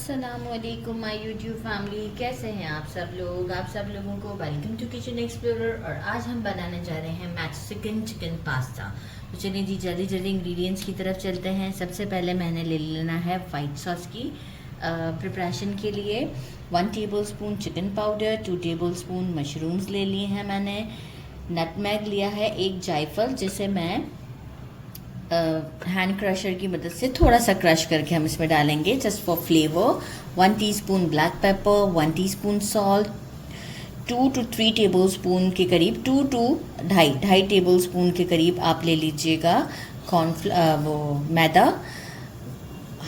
अस्सलामुअलैकुम my YouTube family, कैसे हैं आप सब लोग। आप सब लोगों को वेलकम टू किचन एक्सप्लोरर। और आज हम बनाने जा रहे हैं मैक्सिकन चिकन पास्ता। तो चलिए जी जल्दी जल्दी इंग्रेडिएंट्स की तरफ चलते हैं। सबसे पहले मैंने ले लेना है वाइट सॉस की प्रिपरेशन के लिए 1 tablespoon chicken powder, 2 tablespoon mushrooms ले लिए हैं मैंने, नटमैग लिया है, 1 जायफल जिसे मैं हैंड क्रशर की मदद से थोड़ा सा क्रश करके हम इसमें डालेंगे just for flavour. 1 teaspoon black pepper, 1 teaspoon salt, 2 to 3 tablespoon के करीब, 2 to 2.5 टेबलस्पून के करीब आप ले लीजिएगा वो मैदा,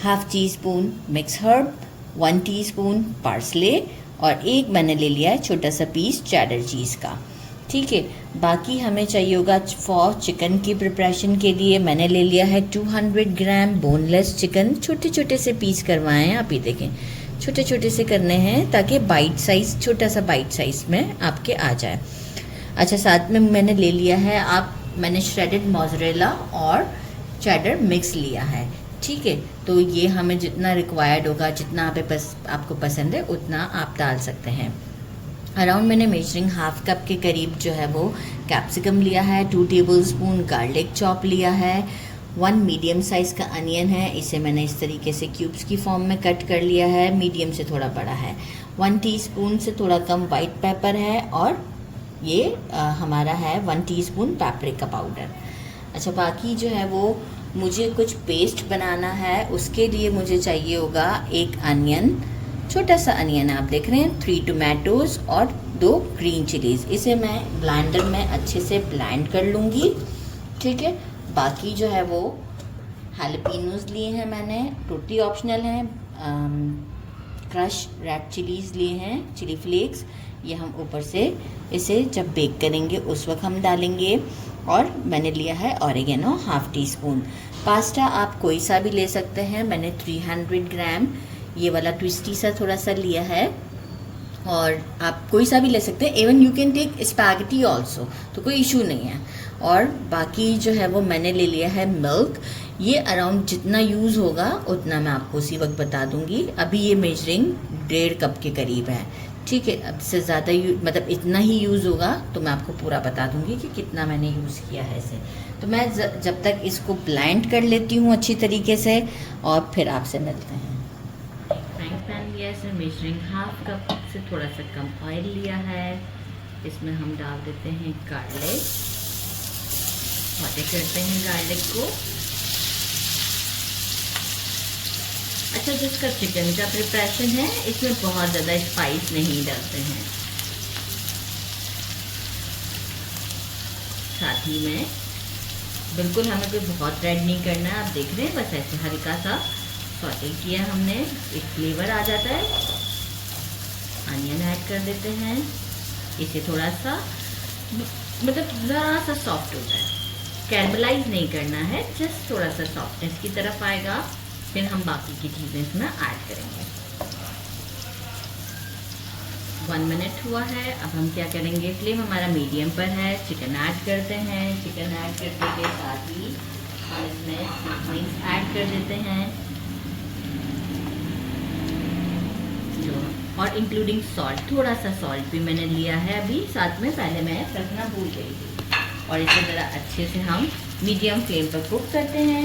half tea spoon mix herb, 1 teaspoon parsley और एक मैंने ले लिया है छोटा सा पीस चेडर चीज़ का। ठीक है, बाकी हमें चाहिए होगा फॉर चिकन की प्रिपरेशन के लिए मैंने ले लिया है 200 ग्राम बोनलेस चिकन। छोटे छोटे से पीस करवाए हैं आप, ये देखें छोटे छोटे से करने हैं ताकि बाइट साइज़, छोटा सा बाइट साइज़ में आपके आ जाए। अच्छा, साथ में मैंने ले लिया है मैंने श्रेडेड मोज़रेला और चेडर मिक्स लिया है। ठीक है, तो ये हमें जितना रिक्वायर्ड होगा, जितना आपको पसंद है उतना आप डाल सकते हैं। अराउंड मैंने मेजरिंग हाफ कप के करीब जो है वो कैप्सिकम लिया है, 2 टेबलस्पून गार्लिक चॉप लिया है, 1 मीडियम साइज़ का अनियन है, इसे मैंने इस तरीके से क्यूब्स की फॉर्म में कट कर लिया है, मीडियम से थोड़ा बड़ा है, 1 टीस्पून से थोड़ा कम वाइट पेपर है और ये हमारा है 1 टीस्पून पेपरिका पाउडर। अच्छा, बाकी जो है वो मुझे कुछ पेस्ट बनाना है, उसके लिए मुझे चाहिए होगा 1 अनियन, छोटा सा अनियन आप देख रहे हैं, 3 टोमेटोज़ और 2 ग्रीन चिलीज़। इसे मैं ब्लेंडर में अच्छे से ब्लेंड कर लूँगी। ठीक है, बाकी जो है वो हैलपिनोज़ लिए हैं मैंने, टोटली ऑप्शनल हैं, क्रश रेड चिलीज़ लिए हैं, चिली फ्लेक्स, ये हम ऊपर से इसे जब बेक करेंगे उस वक्त हम डालेंगे। और मैंने लिया है oregano half tea spoon. Pasta आप कोई सा भी ले सकते हैं, मैंने 300 ग्राम ये वाला ट्विस्टी सा थोड़ा सा लिया है और आप कोई सा भी ले सकते हैं, even you can take spaghetti also, तो कोई इशू नहीं है। और बाकी जो है वो मैंने ले लिया है मिल्क, ये अराउंड जितना यूज़ होगा उतना मैं आपको उसी वक्त बता दूंगी। अभी ये मेजरिंग 1.5 कप के करीब है। ठीक है, अब से ज़्यादा मतलब इतना ही यूज़ होगा तो मैं आपको पूरा बता दूंगी कि कितना मैंने यूज़ किया है इसे। तो मैं जब तक इसको ब्लेंड कर लेती हूँ अच्छी तरीके से और फिर आपसे मिलते हैं। फ्राइंग पैन लिया है, इसमें मेजरिंग हाफ कप से थोड़ा सा कम ऑयल लिया है, इसमें हम डाल देते हैं गार्लिक, सौटे करते हैं गार्लिक को। अच्छा, जिसका चिकन का प्रिपरेशन है इसमें बहुत ज़्यादा स्पाइस नहीं डालते हैं। साथ ही में बिल्कुल हमें कोई बहुत रेड नहीं करना है, आप देख रहे हैं, बस ऐसे हल्का सा सौटे किया हमने, एक फ्लेवर आ जाता है। अनियन ऐड कर देते हैं, इसे थोड़ा सा मतलब ज़रा सा सॉफ्ट होता है, कैरमलाइज नहीं करना है, जस्ट थोड़ा सा सॉफ्टनेस की तरफ आएगा, फिर हम बाकी की चीज़ें इसमें ऐड करेंगे। 1 मिनट हुआ है, अब हम क्या करेंगे, फ्लेम हमारा मीडियम पर है, चिकन ऐड करते हैं। चिकन ऐड करने के साथ ही हम इसमें सीजनिंग्स ऐड कर देते हैं और इंक्लूडिंग सॉल्ट, थोड़ा सा सॉल्ट भी मैंने लिया है अभी साथ में, पहले मैं रखना भूल गई थी। और इसे ज़रा अच्छे से हम मीडियम फ्लेम पर कुक करते हैं।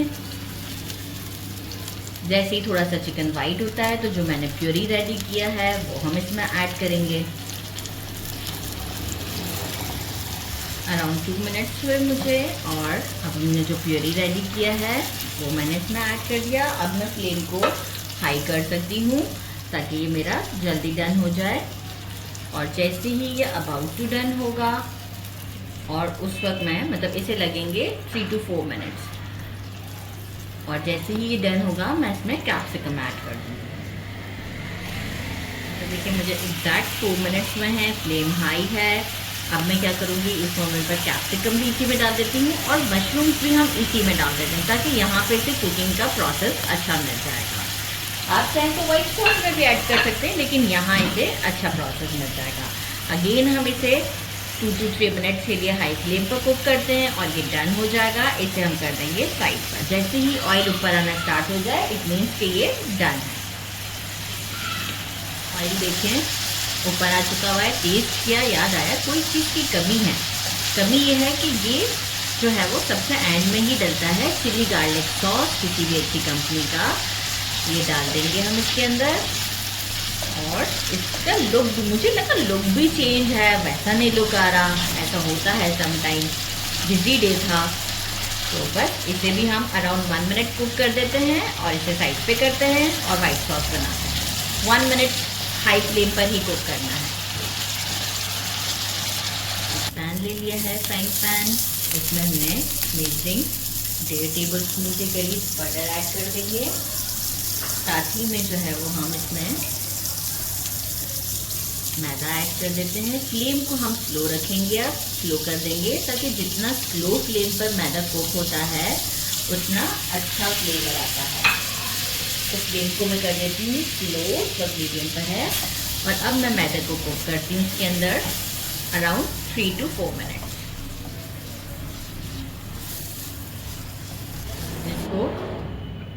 जैसे ही थोड़ा सा चिकन वाइट होता है तो जो मैंने प्योरी रेडी किया है वो हम इसमें ऐड करेंगे। अराउंड 2 मिनट्स हुए मुझे और अब हमने जो प्योरी रेडी किया है वो मैंने इसमें ऐड कर दिया। अब मैं फ्लेम को हाई कर सकती हूँ ताकि ये मेरा जल्दी डन हो जाए। और जैसे ही ये अबाउट टू डन होगा और उस वक्त मैं मतलब इसे लगेंगे 3 to 4 मिनट्स, और जैसे ही ये डन होगा मैं इसमें कैप्सिकम ऐड कर दूँगी। तो देखिए मुझे एग्जैक्ट 4 मिनट्स में है, फ्लेम हाई है। अब मैं क्या करूँगी, इस मोमेंट पर कैप्सिकम भी इसी में डाल देती हूँ और मशरूम्स भी हम इसी में डाल देते हैं ताकि यहाँ पे से कुकिंग का प्रोसेस अच्छा मिल जाएगा। आप चाहें तो व्हाइट सॉस में भी ऐड कर सकते हैं, लेकिन यहाँ इसे अच्छा प्रोसेस मिल जाएगा। अगेन हम इसे 2 to 3 मिनट के लिए हाई फ्लेम पर कुक करते हैं और ये डन हो जाएगा। इसे हम कर देंगे साइड पर। जैसे ही ऑयल ऊपर आना स्टार्ट हो जाए इट मीन्स कि ये डन है। ऑयल देखें ऊपर आ चुका हुआ है। टेस्ट किया, याद आया कोई चीज़ की कमी है। कमी ये है कि ये जो है वो सबसे एंड में ही डलता है। चिली गार्लिक सॉस किसी भी अच्छी कंपनी का, ये डाल देंगे हम इसके अंदर। और इसका लुक, मुझे लगा लुक भी चेंज है, वैसा नहीं लुक आ रहा। ऐसा होता है समटाइम, बिजी डे था। तो बस इसे भी हम अराउंड 1 मिनट कुक कर देते हैं और इसे साइड पे करते हैं और वाइट सॉस बनाते हैं। 1 मिनट हाई फ्लेम पर ही कुक करना है। पैन ले लिया है, फ्राइंग पैन। इसमें हमने मेजरिंग 1.5 टेबल स्पून के करीब बटर ऐड कर देंगे। साथ ही में जो है वो हम इसमें मैदा ऐड कर देते हैं। फ्लेम को हम स्लो रखेंगे, अब स्लो कर देंगे, ताकि जितना स्लो फ्लेम पर मैदा कुक होता है उतना अच्छा फ्लेवर आता है। तो फ्लेम को मैं कर देती हूँ स्लो, जब मीडियम पर है। और अब मैं मैदा को कुक करती हूँ इसके अंदर अराउंड 3 to 4 मिनट। इसको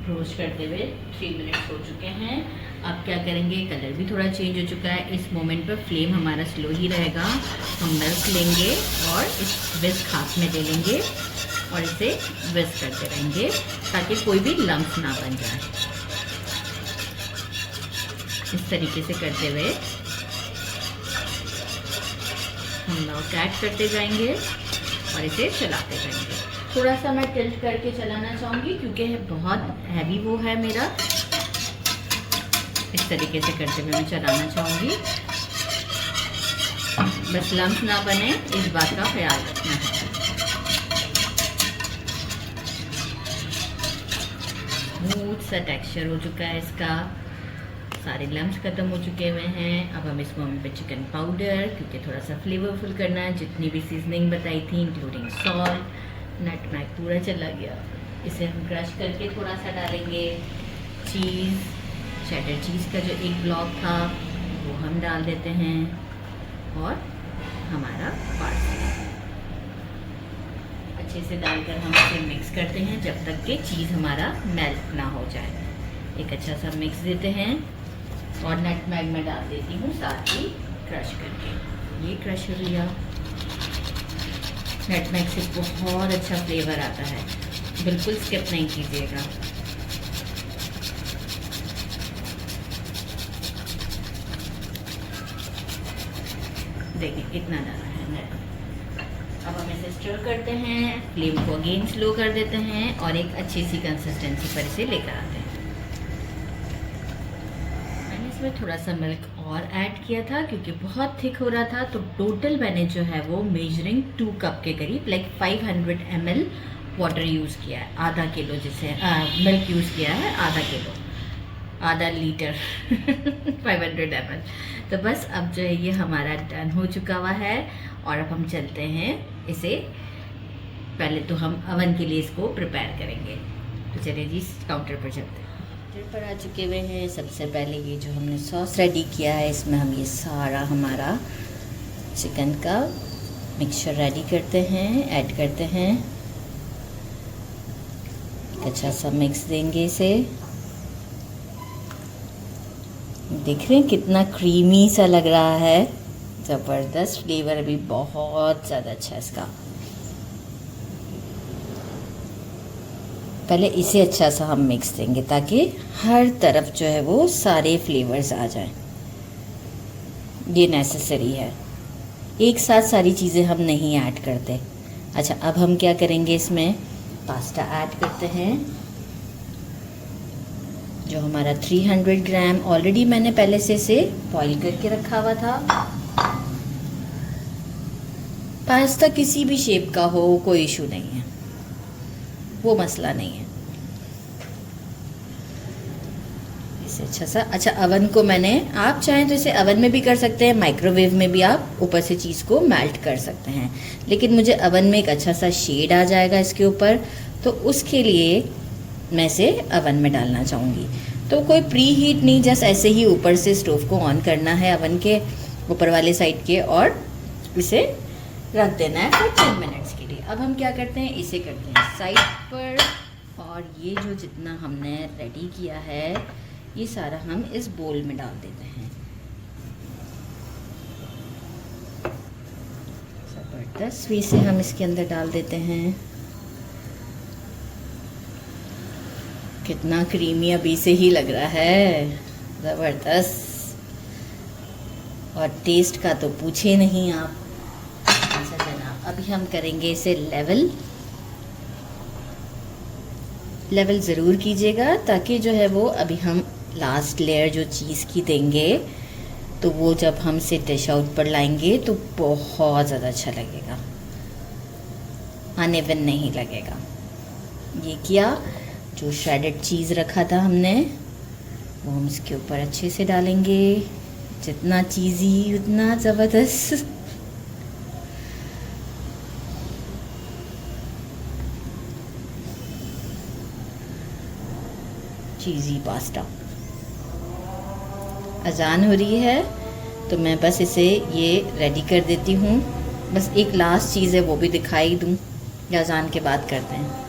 रोस्ट करते हुए 3 मिनट हो चुके हैं। अब क्या करेंगे, कलर भी थोड़ा चेंज हो चुका है। इस मोमेंट पर फ्लेम हमारा स्लो ही रहेगा। हम मिल्क लेंगे और इस विस्क हाथ में ले लेंगे और इसे विस्क करते रहेंगे ताकि कोई भी लम्स ना बन जाए। इस तरीके से करते हुए हम लोग ऐड करते जाएंगे और इसे चलाते जाएंगे। थोड़ा सा मैं टिल्ट करके चलाना चाहूँगी क्योंकि बहुत हैवी वो है मेरा। इस तरीके से करते हुए मैं चलाना चाहूँगी, बस लम्स ना बने इस बात का ख्याल रखना है। स्मूथ सा टेक्सचर हो चुका है इसका, सारे लम्स खत्म हो चुके हुए हैं। अब हम इस मोमेंट पे चिकन पाउडर, क्योंकि थोड़ा सा फ्लेवरफुल करना है, जितनी भी सीजनिंग बताई थी इंक्लूडिंग सॉल्ट, नटमैग पूरा चला गया, इसे हम क्रश करके थोड़ा सा डालेंगे। चीज़, चेडर चीज़ का जो एक ब्लॉक था वो हम डाल देते हैं और हमारा पार्सले अच्छे से डालकर हम इसे मिक्स करते हैं जब तक कि चीज़ हमारा मेल्ट ना हो जाए। एक अच्छा सा मिक्स देते हैं और नटमैग में डाल देती हूँ साथ ही क्रश करके। ये क्रश हो लिया। नटमैग से बहुत अच्छा फ्लेवर आता है, बिल्कुल स्किप नहीं कीजिएगा। देखिए इतना डाला है नटमैग। अब हम इसे स्टर करते हैं, फ्लेम को अगेन स्लो कर देते हैं और एक अच्छी सी कंसिस्टेंसी पर इसे लेकर आते हैं। मैंने इसमें थोड़ा सा मिल्क और ऐड किया था क्योंकि बहुत थिक हो रहा था। तो टोटल मैंने जो है वो मेजरिंग 2 कप के करीब, लाइक 500 ml वाटर यूज़ किया है। आधा किलो जिसे मिल्क यूज़ किया है, आधा किलो, आधा लीटर 500 ml। तो बस अब जो है ये हमारा डन हो चुका हुआ है और अब हम चलते हैं इसे, पहले तो हम अवन के लिए इसको प्रिपेयर करेंगे। तो चलिए जी काउंटर पर चलते हैं। काउंटर पर आ चुके हुए हैं। सबसे पहले ये जो हमने सॉस रेडी किया है, इसमें हम ये सारा हमारा चिकन का मिक्सचर रेडी करते हैं, ऐड करते हैं। एक अच्छा सा मिक्स देंगे इसे। देख रहे हैं कितना क्रीमी सा लग रहा है, ज़बरदस्त फ्लेवर भी बहुत ज़्यादा अच्छा है इसका। पहले इसे अच्छा सा हम मिक्स देंगे ताकि हर तरफ जो है वो सारे फ्लेवर्स आ जाएं। ये नेसेसरी है, एक साथ सारी चीज़ें हम नहीं ऐड करते। अच्छा अब हम क्या करेंगे, इसमें पास्ता ऐड करते हैं जो हमारा 300 ग्राम ऑलरेडी मैंने पहले से इसे बॉईल करके रखा हुआ था। पास्ता किसी भी शेप का हो कोई इशू नहीं है, वो मसला नहीं है। इसे अच्छा अवन को मैंने, आप चाहें तो इसे अवन में भी कर सकते हैं, माइक्रोवेव में भी आप ऊपर से चीज़ को मेल्ट कर सकते हैं, लेकिन मुझे अवन में एक अच्छा सा शेड आ जाएगा इसके ऊपर, तो उसके लिए मैं इसे अवन में डालना चाहूँगी। तो कोई प्री हीट नहीं, जस्ट ऐसे ही ऊपर से स्टोव को ऑन करना है अवन के ऊपर वाले साइड के और इसे रख देना है फॉर 10 मिनट्स के लिए। अब हम क्या करते हैं, इसे करते हैं साइड पर और ये जो जितना हमने रेडी किया है ये सारा हम इस बोल में डाल देते हैं। 10 पीसे हम इसके अंदर डाल देते हैं। कितना क्रीमी अभी से ही लग रहा है, ज़बरदस्त। और टेस्ट का तो पूछे नहीं आप। अच्छा जनाब, अभी हम करेंगे इसे लेवल ज़रूर कीजिएगा, ताकि जो है वो अभी हम लास्ट लेयर जो चीज़ की देंगे तो वो जब हम इसे डिश आउट पर लाएंगे तो बहुत ज़्यादा अच्छा लगेगा, अनइवन नहीं लगेगा। ये किया, जो श्रेडेड चीज़ रखा था हमने वो हम इसके ऊपर अच्छे से डालेंगे। जितना चीज़ी उतना ज़बरदस्त। चीज़ी पास्ता। अजान हो रही है तो मैं बस इसे ये रेडी कर देती हूँ। बस एक लास्ट चीज़ है, वो भी दिखाई दूँ या अजान के बाद करते हैं।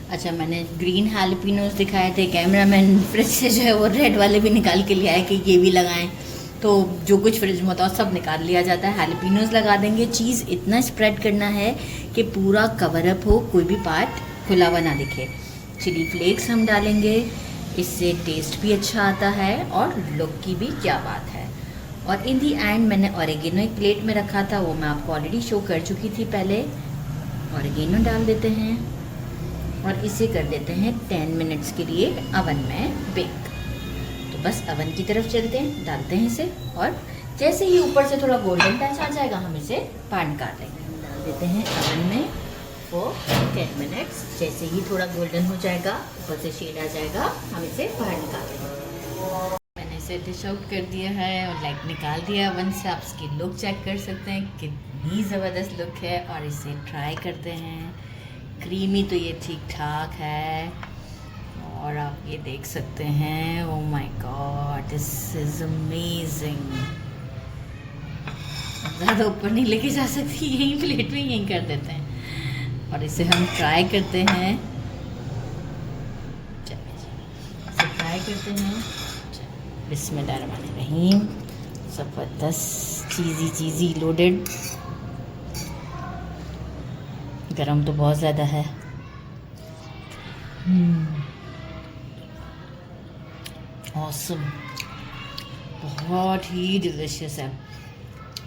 अच्छा, मैंने ग्रीन हैलपिनोस दिखाए थे, कैमरामैन फ्रिज से जो है वो रेड वाले भी निकाल के लिया है कि ये भी लगाएं। तो जो कुछ फ्रिज में होता है सब निकाल लिया जाता है। हैलपिनोस लगा देंगे। चीज़ इतना स्प्रेड करना है कि पूरा कवर अप हो, कोई भी पार्ट खुला हुआ ना दिखे। चिली फ्लेक्स हम डालेंगे, इससे टेस्ट भी अच्छा आता है और लुक की भी क्या बात है। और इन दी एंड मैंने ऑरिगेनो एक प्लेट में रखा था, वो मैं आपको ऑलरेडी शो कर चुकी थी पहले। ऑरिगेनो डाल देते हैं और इसे कर देते हैं 10 मिनट्स के लिए अवन में बेक। तो बस अवन की तरफ चलते हैं, डालते हैं इसे और जैसे ही ऊपर से थोड़ा गोल्डन टच आ जाएगा हम इसे बाहर निकाल लेंगे। डाल देते हैं अवन में फॉर 10 मिनट्स। जैसे ही थोड़ा गोल्डन हो जाएगा, ऊपर से शेड आ जाएगा, हम इसे बाहर निकाल लेंगे। मैंने इसे डिश आउट कर दिया है और लाइक निकाल दिया अवन से। आप इसकी लुक चेक कर सकते हैं, कितनी ज़बरदस्त लुक है। और इसे ट्राई करते हैं। क्रीमी तो ये ठीक ठाक है और आप ये देख सकते हैं। Oh my God, this is amazing. ज़्यादा ऊपर नहीं लेके जा सकती, यहीं प्लेट में यहीं कर देते हैं और इसे हम ट्राई करते हैं। चलिए इसे ट्राई करते हैं। बिस्मिल्लाहिर्रहमानिर्रहीम। ज़बरदस्त, चीज़ी लोडेड। गरम तो बहुत ज़्यादा है। ऑसम, बहुत ही डिलीशियस है।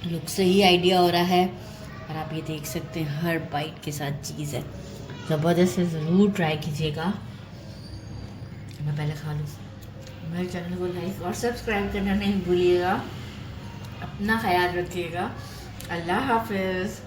लुक से ही आइडिया हो रहा है और आप ये देख सकते हैं हर बाइट के साथ चीज़ है। ज़बरदस्त है, ज़रूर ट्राई कीजिएगा। मैं पहले खा लूँ। मेरे चैनल को लाइक और सब्सक्राइब करना नहीं भूलिएगा। अपना ख्याल रखिएगा। अल्लाह हाफिज़।